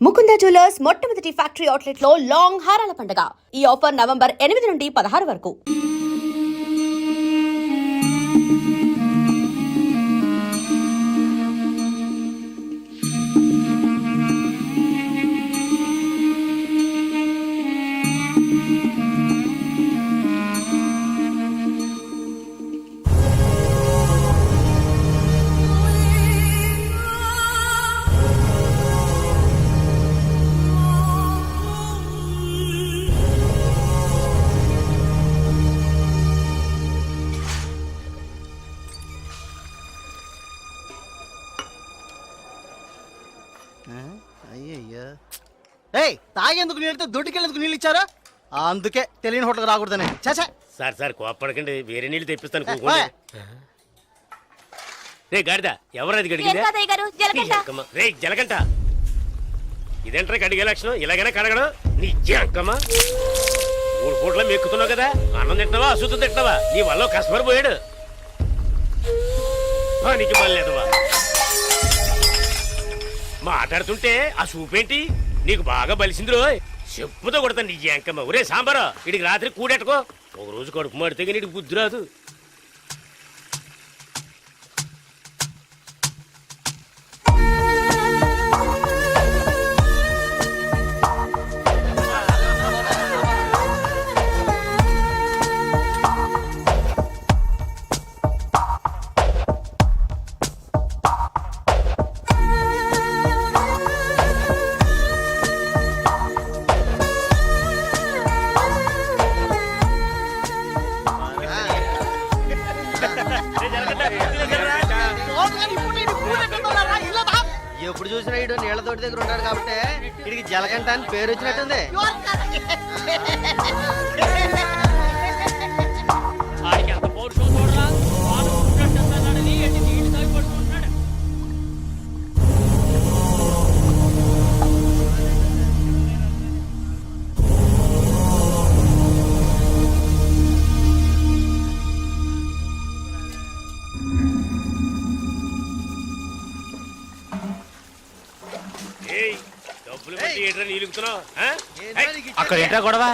Mukunda jewellers మొట్టమొదటి factory outlet లో long హారాల పండుగ. ఈ ఆఫర్ నవంబర్ 8 నుండి 16 వరకు. అయ్యయ్యా తాగేందుకు నీళ్ళతో దొడ్డుకెళ్ళేందుకు నీళ్ళు ఇచ్చారా? అందుకే తెలియని హోటల్ రాకూడదని. చాచా సార్ సార్ కోపడకండి, వేరే నీళ్ళు తెప్పిస్తాను. కూకోండి. రే గాడిద, ఎవరది గడిగిందా? రే జలగంట, ఇదేంట్రా గడిగే లక్షణం? ఇలాగైనా కడగడం నీ జంకమ్మా. 3 పూట్ల మెక్కుతున్నావు కదా, అన్నం తింటున్నావా అశుద్ధం తింటున్నావా? నీ వల్ల కస్టమర్ పోయాడు. నీకు మళ్ళీదవా మాట్లాడుతుంటే ఆ చూపేంటి? నీకు బాగా బలిసింది రోయ్. చెప్పుతో కొడతాను నీ జంకమ్మ. ఒరే సాంబారా, ఇడికి రాత్రి కూడెట్టుకో. ఒక రోజు కడుపు మాడితే కానీ నీకు బుద్ధి రాదు. ఎప్పుడు చూసినా ఇడు నీళ్ల తోటి దగ్గర ఉన్నాడు కాబట్టి ఇడికి జలగంట అని పేరు వచ్చినట్టుంది. అక్కడ ఏంట్రా గొడవ?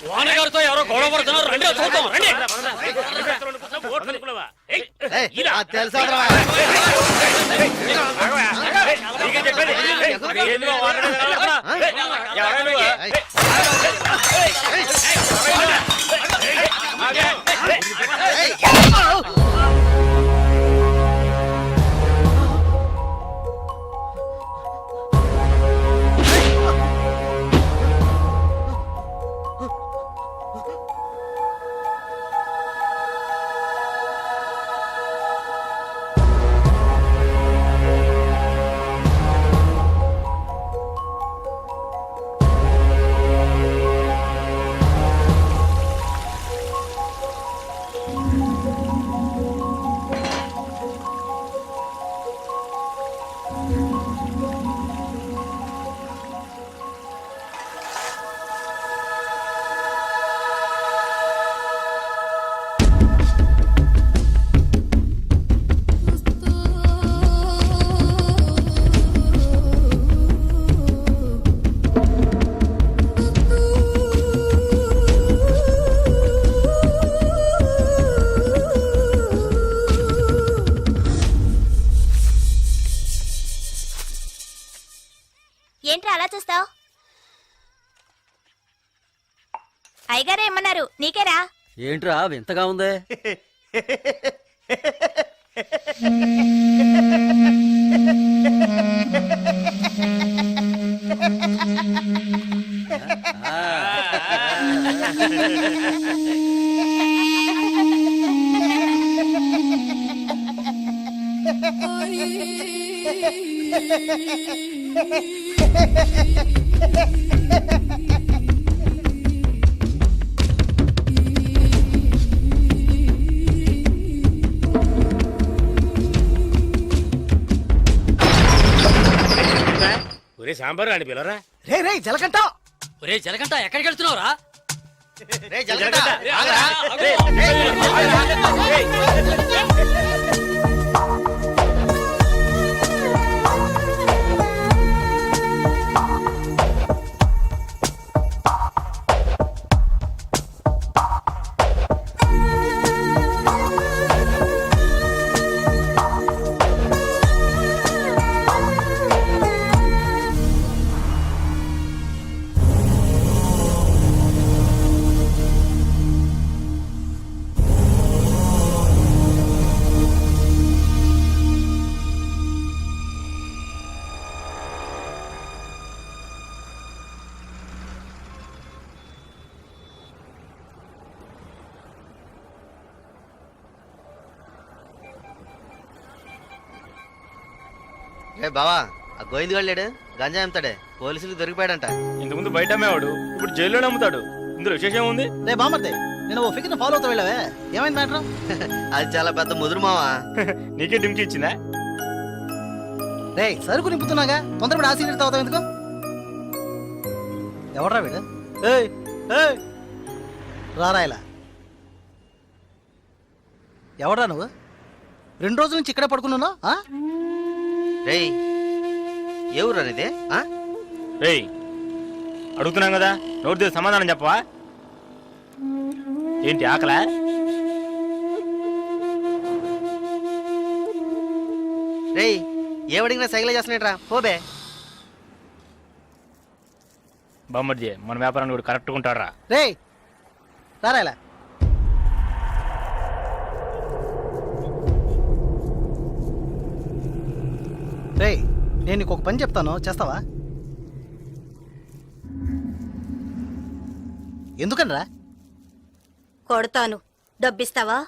వానగారితో ఎవరో గొడవ పడుతున్నారు. రండి చూద్దాం. ఏంట్రా అలా చూస్తావు? అయ్యగారే ఏమన్నారు? నీకేరా? ఏంట్రా వింతగా ఉందే? ఒరే సాంబారు అని పిలవరా. రే రే జలగంట, ఒరే జలగంట ఎక్కడికి వెళ్తున్నావురా? రే జలగంట రే బావా ఆ గోవింద్ వెళ్ళాడు గంజా అమ్ముతాడే పోలీసులకు దొరికిపోయాడంట. ఇంతకుముందు బయట అమ్మేవాడు ఇప్పుడు జైల్లోనే అమ్ముతాడు. ఇందులో విశేషం ఉంది? రే బామర్దే నేను ఓ ఫిగర్ ఫాలో అవుతా వెళ్ళావే ఏమైంది మ్యాటర్? అది చాలా పెద్ద ముదురు మావా. నీకే డిమ్కి ఇచ్చిందా? రే సరుకు నింపుతున్నాగా తొందరపడి ఆ సీనియర్ తాగుతావు ఎందుకు? ఎవడ్రా వీడు? ఏయ్ ఏయ్ రారా ఇలా. ఎవడ్రా నువ్వు? 2 రోజుల నుంచి ఇక్కడే పడుకున్నాను. రే ఏ ఊరు అనేది? రేయ్ అడుగుతున్నాం కదా, నోటి దగ్గర సమాధానం చెప్పవా? ఏంటి ఆకలా? రే ఏమడిగినా సైకిల్ చేస్తున్నాడ్రా పోబే. బామ్మర్జీ మన వ్యాపారాన్ని కూడా కరెక్ట్గా ఉంటాడు. రే రారా ఇలా. రే నేను నీకు ఒక పని చెప్తాను చేస్తావా? ఎందుకనరా? కొడతాను, డబ్బిస్తావా?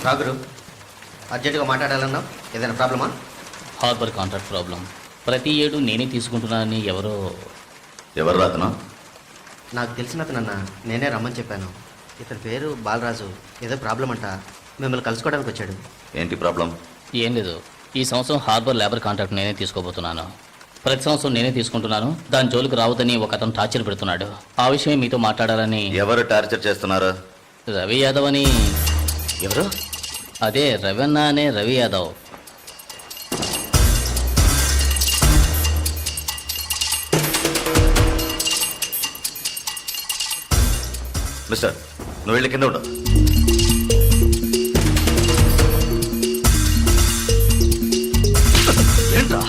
రాగురు అర్జెంటుగా మాట్లాడాలన్నావు, ఏదైనా ప్రాబ్లమా? Harbour contract problem. ప్రతి ఏడు నేనే తీసుకుంటున్నానని ఎవరు రాతను? నాకు తెలిసిన అతనన్న నేనే రమ్మని చెప్పాను. ఇతని పేరు బాలరాజు. ఏదో ప్రాబ్లం అంట, మిమ్మల్ని కలుసుకోవడానికి వచ్చాడు. ఏంటి ప్రాబ్లం? ఏం లేదు, ఈ సంవత్సరం హార్బర్ లేబర్ కాంట్రాక్ట్ నేనే తీసుకోబోతున్నాను. ప్రతి సంవత్సరం నేనే తీసుకుంటున్నాను. దాని జోలికి రావద్దని ఒక అతను టార్చర్ పెడుతున్నాడు. ఆ విషయం మీతో మాట్లాడాలని. ఎవరు టార్చర్ చేస్తున్నారు? రవి యాదవ్ అని. ఎవరు? అదే రవణ అనే రవి యాదవ్. మిస్టర్ నువ్వు వెళ్ళి కింద ఉండు. ఏంట్రా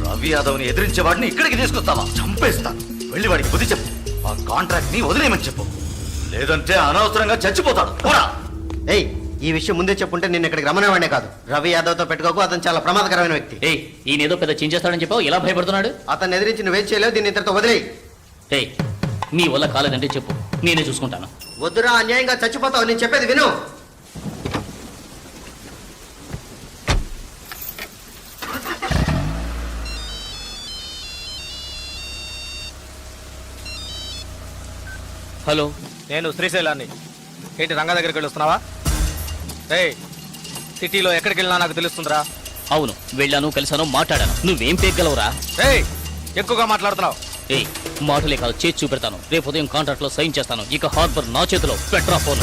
రవి యాదవ్ని ఎదిరించేవాడిని ఇక్కడికి తీసుకొస్తావా? చంపేస్తాను. వెళ్ళి వాడికి బుద్ధి చెప్పు. ఆ కాంట్రాక్ట్ ని వదిలేయమని చెప్పు, లేదంటే అనవసరంగా చచ్చిపోతాడు. పోరా. ఏయ్ ఈ విషయం ముందే చెప్పుంటే నేను ఇక్కడికి రమ్మనేవాడే కాదు. రవి యాదవ్తో పెట్టుకోకు, అతను చాలా ప్రమాదకరమైన వ్యక్తి. ఏయ్ ఈయనేదో పెద్ద చించేస్తాడని చెప్పావు, ఎలా భయపడుతున్నాడు? అతన్ని ఎదిరించి నువ్వేం చేయలేవు, దీన్ని ఇతరుతో వదిలేయి. ఏయ్ నీ వల్ల కాలేదంటే చెప్పు, నేనే చూసుకుంటాను. వద్దురా, అన్యాయంగా చచ్చిపోతావు. నేను చెప్పేది విను. హలో, నేను శ్రీశైలాన్ని. ఏంటి రంగా దగ్గరికి వెళ్ళి వస్తున్నావా? ఏయ్ సిటీలో ఎక్కడికి వెళ్ళినా నాకు తెలుస్తుందిరా. అవును వెళ్ళాను, కలిసాను, మాట్లాడాను. నువ్వేం పేగలవురా? ఏయ్ ఎక్కువగా మాట్లాడుతున్నావు. ఏయ్ మాటలే కాదు, చేసి చూపెడతాను. రేపు ఉదయం కాంట్రాక్ట్ లో సైన్ చేస్తాను. ఇక హార్బర్ నా చేతిలో. Petra phone.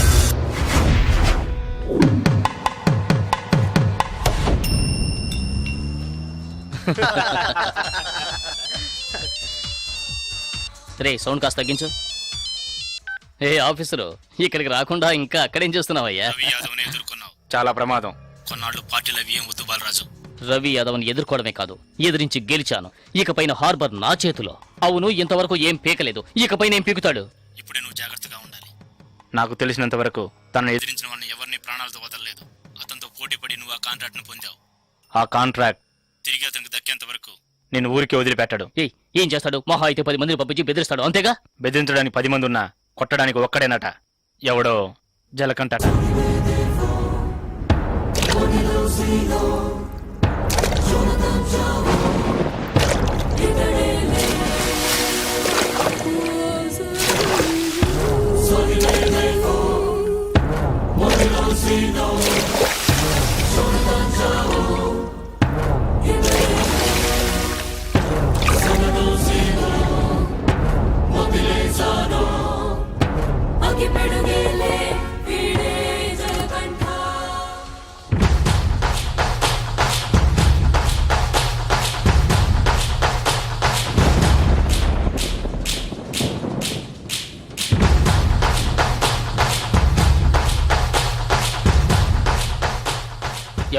రే సౌండ్ కాస్త తగ్గించు. ఏ ఆఫీసరు, ఇక్కడికి రాకుండా ఇంకా అక్కడేం చేస్తున్నావయ్యా? చాలా ప్రమాదం. కొన్నాళ్ళు పార్టీలు అవి ఏం వద్దు బాలరాజు. రవి యాదవ్ని ఎదుర్కోవడమే కాదు, ఎదిరించి గెలిచాను. ఇకపైన హార్బర్ నా చేతిలో. అవును, ఇంతవరకు ఏం పీకలేదు, ఇకపైన ఏం పీకుతాడు? ఇప్పుడే నువ్వు జాగ్రత్తగా ఉండాలి. నాకు తెలిసినంత వరకు తనను ఎదిరించిన వాడిని ఎవరిని ప్రాణాలతో వదలలేదు. అతనితో పోటీ పడి నువ్వు ఆ కాంట్రాక్ట్ ను పొందావు. ఆ కాంట్రాక్ట్ తిరిగి అతనికి దక్కేంత వరకు నేను ఊరికి వదిలిపెట్టాడు. ఏం చేస్తాడు? మహా అయితే 10 మందిని పంపించి బెదిరిస్తాడు, అంతేగా? బెదిరించడానికి 10 మంది ఉన్నా కొట్టడానికి ఒక్కడేనట. ఎవడో జలకంటట.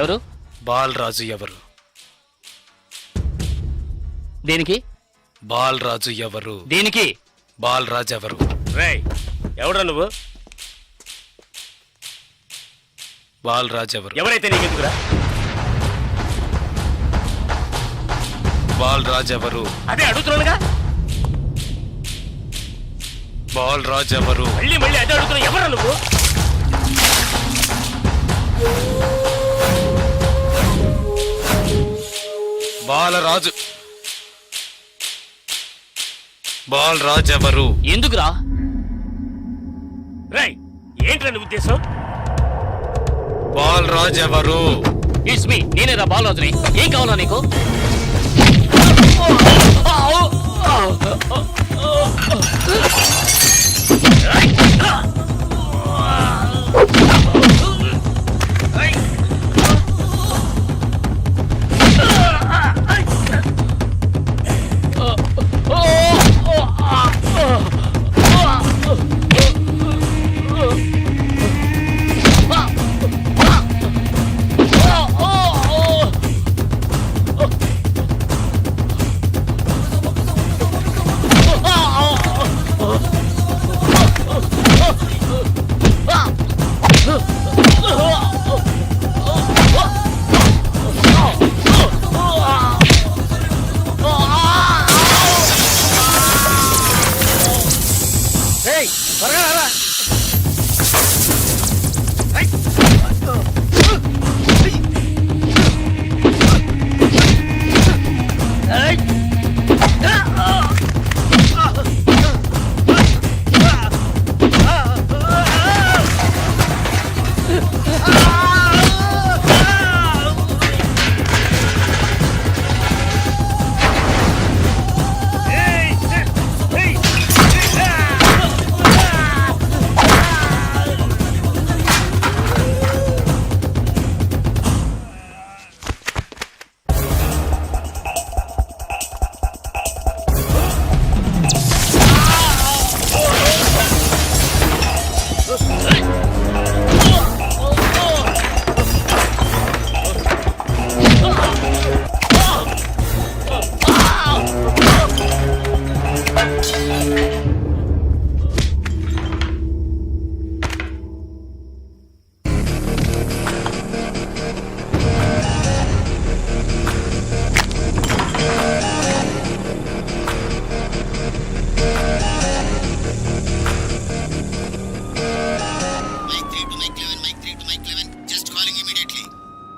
ఎవరు? బాలరాజు ఎవరు? దేనికి? బాలరాజు ఎవరు? దేనికి? బాలరాజు ఎవరు? రేయ్ ఎవడ్రా నువ్వు? బాలరాజ్ ఎవరు? ఎవరైతే నీకెందుకురా? బాలరాజ్ ఎవరు? అదే అడుగుతున్నానుగా. బాలరాజ్ ఎవరు? మళ్ళీ మళ్ళీ అదే అడుగుతున్నా. ఎవరా నువ్వు? బాలరాజు. బాలరాజ్ ఎవరు? ఎందుకురా? రై ఏంట్రా నీ ఉద్దేశం? బాలరాజ్ ఎవరు? ఇట్స్ మీ, నేనేరా బాలరాజుని. ఏం కావాలా నీకు?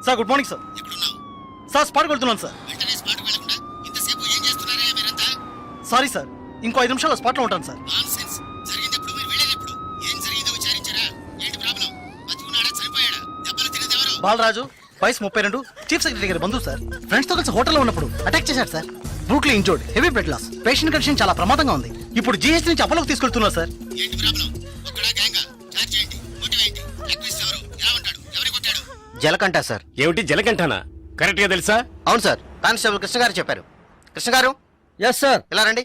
Sir good morning sir. Sir స్పాట్కి వెళ్తున్నాను సార్. సారీ సార్, ఇంకో 5 నిమిషాల్లో స్పాట్లో ఉంటాను సార్. బాలరాజు వయసు 32, చీఫ్ సెక్రటరీ గారి బంధువు సార్. ఫ్రెండ్స్ తో కలిసి హోటల్లో ఉన్నప్పుడు అటాక్ చేశారు sir. Brutally injured, heavy blood loss. Patient condition చాలా ప్రమాదంగా ఉంది. ఇప్పుడు జీహెచ్ నుంచి అపోలోకి తీసుకెళ్తున్నారు సార్. జలకంట సార్. ఏమిటి జలకంఠనా? కరెక్ట్ గా తెలుసా? అవును సార్, కానిస్టేబుల్ కృష్ణ గారు చెప్పారు. కృష్ణ గారు ఎస్ సార్. ఇలా రండి.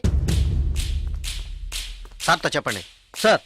సార్తో చెప్పండి. సార్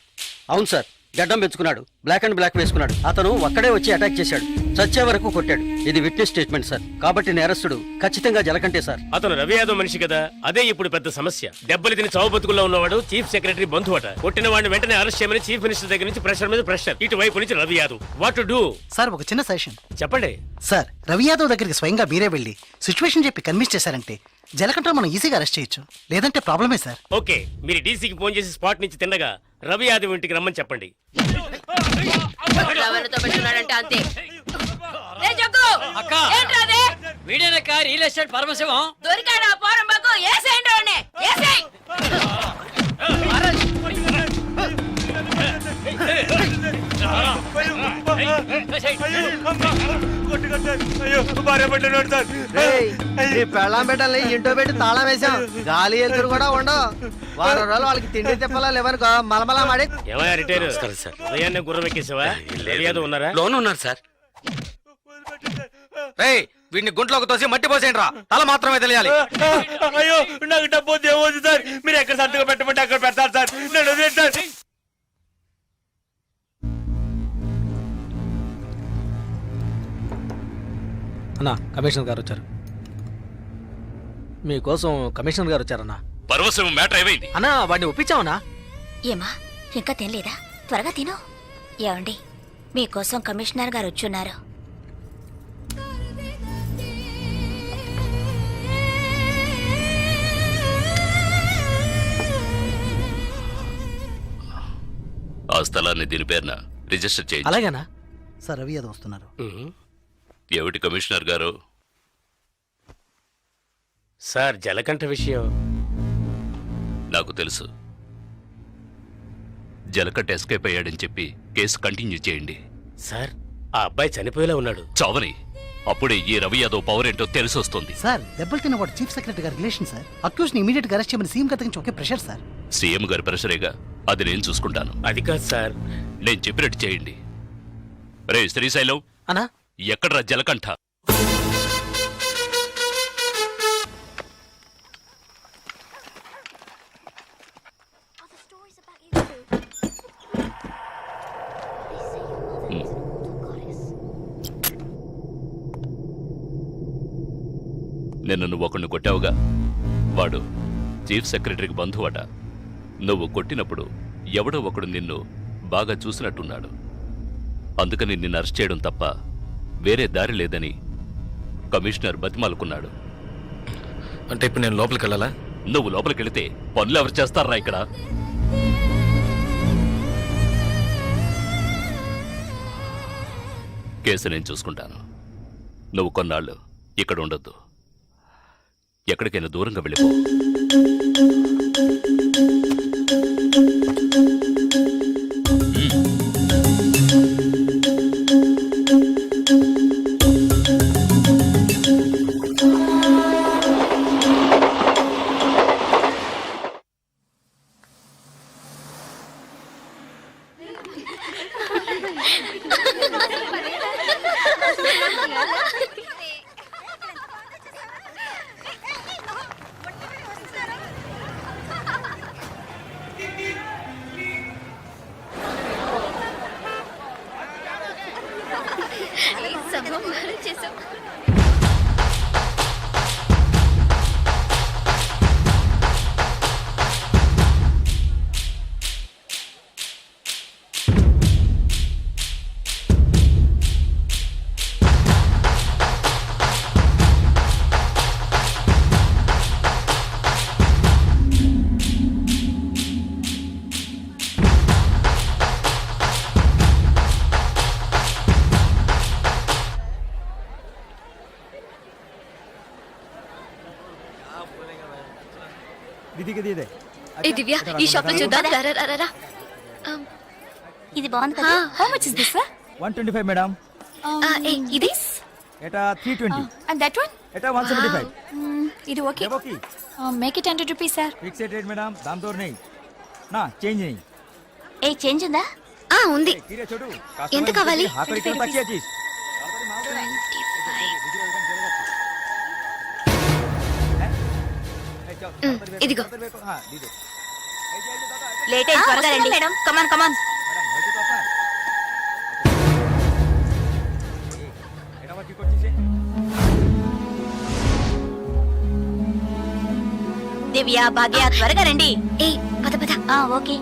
అవును సార్, గడ్డం పెంచుకున్నాడు, బ్లాక్ అండ్ బ్లాక్ వేసుకున్నాడు. అతను ఒక్కడే వచ్చి అటాక్ చేశాడు, చచ్చే వరకు కొట్టాడు. ఇది విట్నెస్ స్టేట్మెంట్ సార్. కాబట్టి నేరస్తుడు ఖచ్చితంగా జలకంటే సార్. అతను రవి యాదవ్ మనిషి కదా, అదే ఇప్పుడు పెద్ద సమస్య. దెబ్బలు తిని చావు బతుకుల్లో ఉన్నవాడు చీఫ్ సెక్రటరీ బంధువు అట. కొట్టిన వాడిని వెంటనే అరెస్ట్ చేయమని చీఫ్ మినిస్టర్ దగ్గర నుంచి ప్రెషర్ మీద ప్రెషర్. ఇటువైపు నుంచి Ravi Yadav. What to do? Sir ఒక చిన్న సజెషన్ చెప్పండి. సార్, రవి యాదవ్ దగ్గరికి స్వయంగా మీరే వెళ్ళి సిచ్యువేషన్ చెప్పి కన్విన్స్ చేశారంటే జలకంట మనం ఈజీగా అరెస్ట్ చేయొచ్చు. లేదంటే ప్రాబ్లమే సార్. ఓకే, మీరు డీసీకి ఫోన్ చేసి స్పాట్ నుంచి తిన్నగా రవి యాదవ్ ఇంటికి రమ్మని చెప్పండి. అంతే. అక్క వీడేనక్క రియల్ ఎస్టేట్ పరమశివం. దొరికాడా పోరంబాకు? ఏసేయండి వాడిని, ఏసేయ్. పెళ్ళాం పెట్టాలి, ఇంటో పెట్టి తాళం వేసాం. గాలి ఎదురు కూడా ఉండవు. వారం రోజులు వాళ్ళకి తిండి తిప్పలా లేవనుకో మలమలా మాడి. ఏమయ్యా రిటైర్ ఉదయాన్నే గుర్రం ఎక్కేసావా? రవి యాదవ్ ఉన్నారా? లోన్ ఉన్నారు సార్. వీడిని గుంట్లోకి తోసి మట్టి పోసేయండి రా. తల మాత్రమే తెలియాలి. అయ్యో నాకు డబ్బు ఏమవుతుంది సార్? మీరు ఎక్కడ సంతకం పెట్టమంటే అక్కడ పెడతారు సార్. నేను వదిలేండి సార్. అన్నా, కమిషనర్ గారు వచ్చారు. మీకోసం కమిషనర్ గారు వచ్చారన్నా. పరవశం మ్యాటర్ ఏమైంది? అన్నా వాడిని ఒప్పించావనా? ఏమా ఇంకా తినలేదా? త్వరగా తిను. ఏమండి, మీకోసం కమిషనర్ గారు వచ్చున్నారు. ఆ స్థలాన్ని దీని పేరున రిజిస్టర్ చేయండి. అలాగేనా సార్? రవి యాదవ్ వస్తున్నారు. ఏమిటి కమిషనర్ గారు? సార్ జలకంఠ విషయం నాకు తెలుసు. జలకట్ట ఎస్కేప్ అయ్యాడని చెప్పి కేసు కంటిన్యూ చేయండి. సార్ ఆ అబ్బాయి చనిపోయేలా ఉన్నాడు. చావని అప్పుడే ఈ రవి యాదవ్ పవర్ ఏంటో తెలిసి వస్తుంది. సార్ దెబ్బలు తిన్నవాడు చీఫ్ సెక్రటరీ గారి రిలేషన్ సార్. అక్యూజ్ ని ఇమీడియట్ గా అరెస్ట్ చేయమని సీఎం గారి నుంచి ఒకే ప్రెషర్ సార్. సీఎం గారి ప్రెషరేగా, అది నేను చూసుకుంటాను. అది కాదు సార్. నేను చెప్పినట్టు చేయండి. రే శ్రీశైలం, అనా ఎక్కడ్రా జలకంఠ? నిన్న నువ్వు ఒకడిని కొట్టావుగా, వాడు చీఫ్ సెక్రటరీకి బంధువట. నువ్వు కొట్టినప్పుడు ఎవడో ఒకడు నిన్ను బాగా చూసినట్టున్నాడు. అందుకని నిన్ను అరెస్ట్ చేయడం తప్ప వేరే దారి లేదని కమిషనర్ బతిమాలుకున్నాడు. అంటే ఇప్పుడు నేను లోపలికి వెళ్ళాలా? నువ్వు లోపలికి వెళితే పనులు ఎవరు చేస్తారా ఇక్కడ? కేసు నేను చూసుకుంటాను. నువ్వు కొన్నాళ్ళు ఇక్కడ ఉండొద్దు. ఎక్కడికైనా దూరంగా వెళ్ళిపో. ఏ దివ్య, ఈ షాప్ లో చూద్దాం. ఇది బాగుంది కదా. How much is this sir? 125 madam. ఇది ఎటా 320. అండ్ దట్ వన్ ఎటా 175. ఇది okay. Okay make it 100 rupees sir. Fixed rate madam, దామ్ దోర్ नहीं నా చేంజ్ नहीं. ఏ చేంజ్ ఉందా? ఉంది. తీరే చూడు. ఎంత కావాలి? హాకరి కిలో తక్కువ చీజ్. ఇదిగో. हां दीजिए. లేట్ అయ్యి త్వరగా రండి మేడం. కమాన్ కమాన్. దివ్య, భాగ్య త్వరగా రండి. ఏ పద పద. ఓకే.